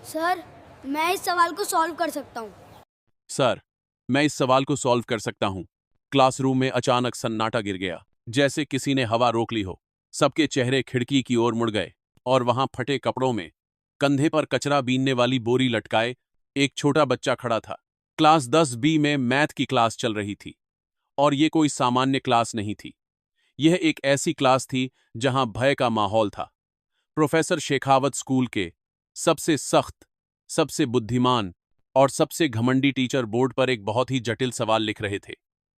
Sir, मैं इस सवाल को सॉल्व कर सकता हूँ। सर, मैं इस सवाल को सॉल्व कर सकता हूँ। क्लासरूम में अचानक सन्नाटा गिर गया, जैसे किसी ने हवा रोक ली हो। सबके चेहरे खिड़की की ओर मुड़ गए और वहां फटे कपड़ों में, कंधे पर कचरा बीनने वाली बोरी लटकाए, एक छोटा बच्चा खड़ा था। क्लास 10 बी में मैथ की क्लास चल रही थी, और ये कोई सामान्य क्लास नहीं थी। यह एक ऐसी क्लास थी जहां भय का माहौल था। प्रोफेसर शेखावत स्कूल के सबसे सख्त, सबसे बुद्धिमान और सबसे घमंडी टीचर बोर्ड पर एक बहुत ही जटिल सवाल लिख रहे थे।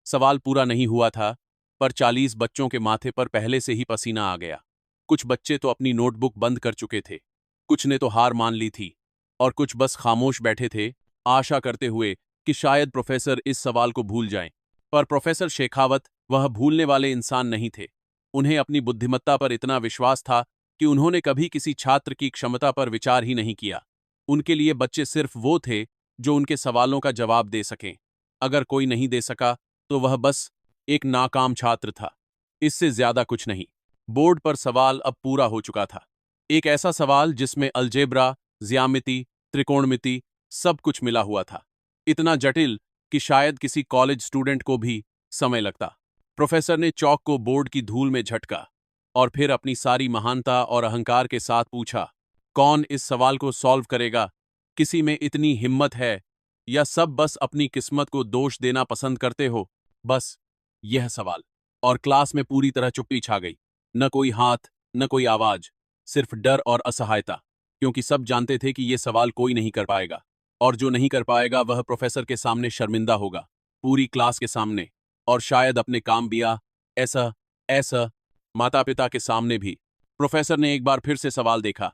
सवाल पूरा नहीं हुआ था, पर 40 बच्चों के माथे पर पहले से ही पसीना आ गया। कुछ बच्चे तो अपनी नोटबुक बंद कर चुके थे, कुछ ने तो हार मान ली थी, और कुछ बस खामोश बैठे थे, आशा करते हुए कि शायद प्रोफेसर इस सवाल को भूल जाएं। पर प्रोफेसर शेखावत वह भूलने वाले इंसान नहीं थे। उन्हें अपनी बुद्धिमत्ता पर इतना विश्वास था कि उन्होंने कभी किसी छात्र की क्षमता पर विचार ही नहीं किया। उनके लिए बच्चे सिर्फ वो थे जो उनके सवालों का जवाब दे सकें। अगर कोई नहीं दे सका, तो वह बस एक नाकाम छात्र था, इससे ज्यादा कुछ नहीं। बोर्ड पर सवाल अब पूरा हो चुका था। एक ऐसा सवाल जिसमें अलजेब्रा, ज्यामिति, त्रिकोणमिति सब कुछ मिला हुआ था। इतना जटिल कि शायद किसी कॉलेज स्टूडेंट को भी समय लगता। प्रोफेसर ने चौक को बोर्ड की धूल में झटका और फिर अपनी सारी महानता और अहंकार के साथ पूछा, कौन इस सवाल को सॉल्व करेगा? किसी में इतनी हिम्मत है, या सब बस अपनी किस्मत को दोष देना पसंद करते हो? बस यह सवाल। और क्लास में पूरी तरह चुप्पी छा गई। न कोई हाथ, न कोई आवाज, सिर्फ डर और असहायता, क्योंकि सब जानते थे कि यह सवाल कोई नहीं कर पाएगा, और जो नहीं कर पाएगा वह प्रोफेसर के सामने शर्मिंदा होगा, पूरी क्लास के सामने, और शायद अपने काम बिया ऐसा ऐसा माता पिता के सामने भी। प्रोफेसर ने एक बार फिर से सवाल देखा,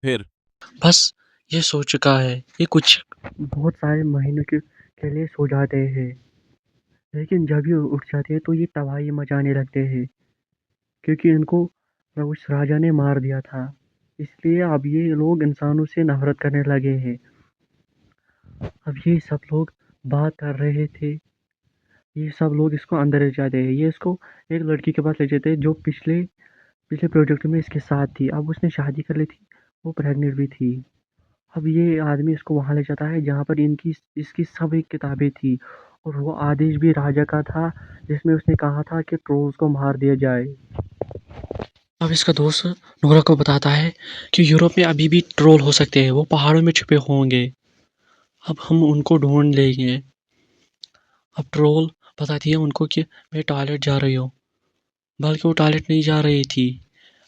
फिर बस ये सो चुका है। ये कुछ बहुत सारे महीनों के लिए सो जाते हैं, लेकिन जब ये उठ जाते हैं तो ये तबाही मचाने लगते हैं, क्योंकि इनको उस राजा ने मार दिया था। इसलिए अब ये लोग इंसानों से नफरत करने लगे हैं। अब ये सब लोग बात कर रहे थे, ये सब लोग इसको अंदर ले जाते हैं। ये इसको एक लड़की के पास ले जाते हैं जो पिछले पिछले प्रोजेक्ट में इसके साथ थी। अब उसने शादी कर ली थी, वो प्रेग्नेंट भी थी। अब ये आदमी इसको वहाँ ले जाता है जहाँ पर इनकी इसकी सब एक किताबें थी, और वो आदेश भी राजा का था जिसमें उसने कहा था कि ट्रोल्स को मार दिया जाए। अब इसका दोस्त नोरा को बताता है कि यूरोप में अभी भी ट्रोल हो सकते हैं, वो पहाड़ों में छुपे होंगे। अब हम उनको ढूंढ लेंगे। अब ट्रोल बताती है उनको कि मैं टॉयलेट जा रही हूँ, बल्कि वो टॉयलेट नहीं जा रही थी।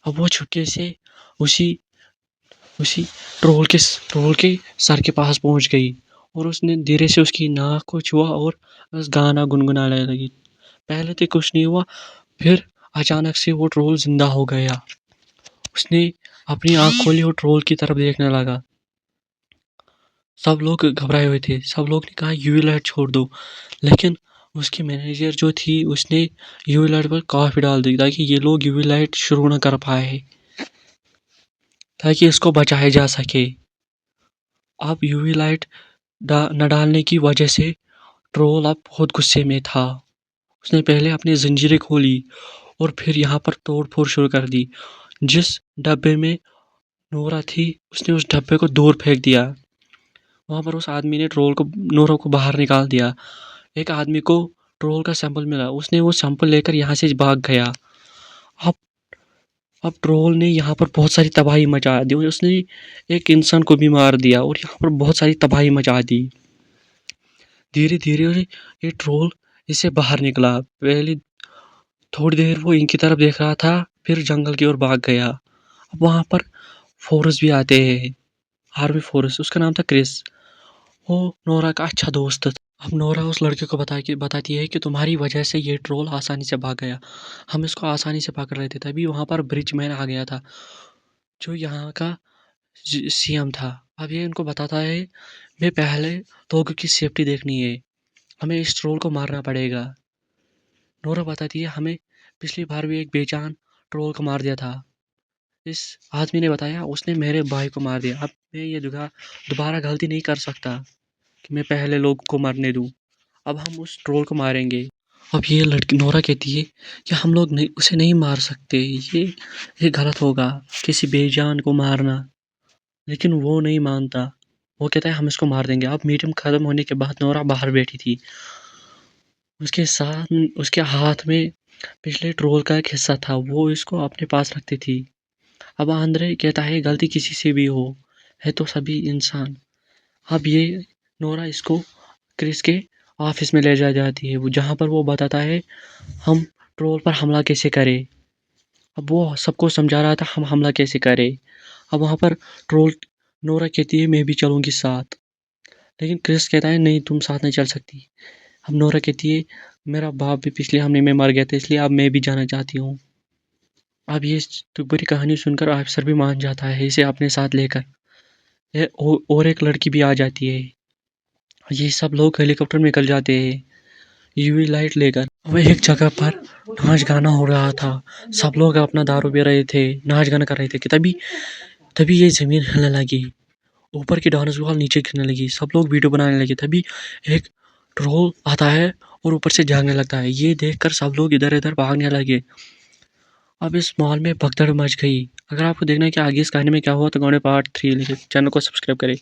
अब वो छुपके से उसी उसी ट्रोल के सर के पास पहुंच गई, और उसने धीरे से उसकी नाक को छुआ और बस गाना गुनगुनाने लगी। पहले तो कुछ नहीं हुआ, फिर अचानक से वो ट्रोल जिंदा हो गया। उसने अपनी आंख खोली और ट्रोल की तरफ देखने लगा। सब लोग घबराए हुए थे, सब लोग ने कहा यूवी लाइट छोड़ दो, लेकिन उसकी मैनेजर जो थी उसने यूवी लाइट पर काफी डाल दी ताकि ये लोग यूवी लाइट शुरू ना कर पाए, ताकि इसको बचाया जा सके। अब यूवी लाइट न डालने की वजह से ट्रोल अब बहुत गुस्से में था। उसने पहले अपनी जंजीरें खोली और फिर यहाँ पर तोड़ फोड़ शुरू कर दी। जिस डब्बे में नोरा थी उसने उस डब्बे को दूर फेंक दिया। वहाँ पर उस आदमी ने नोरा को बाहर निकाल दिया। एक आदमी को ट्रोल का सैंपल मिला, उसने वो सैंपल लेकर यहाँ से भाग गया। अब अब ट्रोल ने यहाँ पर बहुत सारी तबाही मचा दी। उसने एक इंसान को भी मार दिया और यहाँ पर बहुत सारी तबाही मचा दी। धीरे धीरे ये ट्रोल इससे बाहर निकला। पहले थोड़ी देर वो इनकी तरफ देख रहा था, फिर जंगल की ओर भाग गया। अब वहाँ पर फोर्स भी आते हैं, आर्मी फोर्स। उसका नाम था क्रिस, वो नोरा का अच्छा दोस्त था। अब नोरा उस लड़के को बताती है कि तुम्हारी वजह से ये ट्रोल आसानी से भाग गया, हम इसको आसानी से पकड़ रहे थे। तभी वहाँ पर ब्रिजमैन आ गया था, जो यहाँ का सीएम था। अब ये इनको बताता है मैं पहले लोगों की सेफ्टी देखनी है, हमें इस ट्रोल को मारना पड़ेगा। नोरा बताती है हमें पिछली बार भी एक बेजान ट्रोल को मार दिया था। इस आदमी ने बताया उसने मेरे भाई को मार दिया। अब मैं ये दोबारा गलती नहीं कर सकता कि मैं पहले लोग को मरने दूं। अब हम उस ट्रोल को मारेंगे। अब ये लड़की नोरा कहती है कि हम लोग नहीं, उसे नहीं मार सकते, ये गलत होगा किसी बेजान को मारना। लेकिन वो नहीं मानता। वो कहता है हम इसको मार देंगे। अब मीटिंग ख़त्म होने के बाद नोरा बाहर बैठी थी। उसके साथ उसके हाथ में पिछले ट्रोल का एक हिस्सा था, वो इसको अपने पास रखती थी। अब आंद्रे कहता है गलती किसी से भी हो, है तो सभी इंसान। अब ये नोरा इसको क्रिस के ऑफिस में ले जा जाती है, वो जहाँ पर वो बताता है हम ट्रोल पर हमला कैसे करें। अब वो सबको समझा रहा था हम हमला कैसे करें। अब वहाँ पर ट्रोल नोरा कहती है मैं भी चलूँगी साथ, लेकिन क्रिस कहता है नहीं तुम साथ नहीं चल सकती। अब नोरा कहती है मेरा बाप भी पिछले हमले में मर गया था इसलिए अब मैं भी जाना चाहती हूँ। अब ये तो पूरी कहानी सुनकर अफसर भी मान जाता है इसे अपने साथ लेकर। और एक लड़की भी आ जाती है। ये सब लोग हेलीकॉप्टर में निकल जाते हैं यूवी लाइट लेकर। अब एक जगह पर नाच गाना हो रहा था, सब लोग अपना दारू पी रहे थे, नाच गाना कर रहे थे कि तभी तभी ये जमीन हिलने लगी, ऊपर की डांस वॉल नीचे गिरने लगी, सब लोग वीडियो बनाने लगे। तभी एक ट्रोल आता है और ऊपर से झांकने लगता है। ये देखकर सब लोग इधर इधर भागने लगे। अब इस मॉल में भगदड़ मच गई। अगर आपको देखना है कि आगे इस कहानी में क्या हुआ तो गौड़े पार्ट 3 लिखे। चैनल को सब्सक्राइब करें।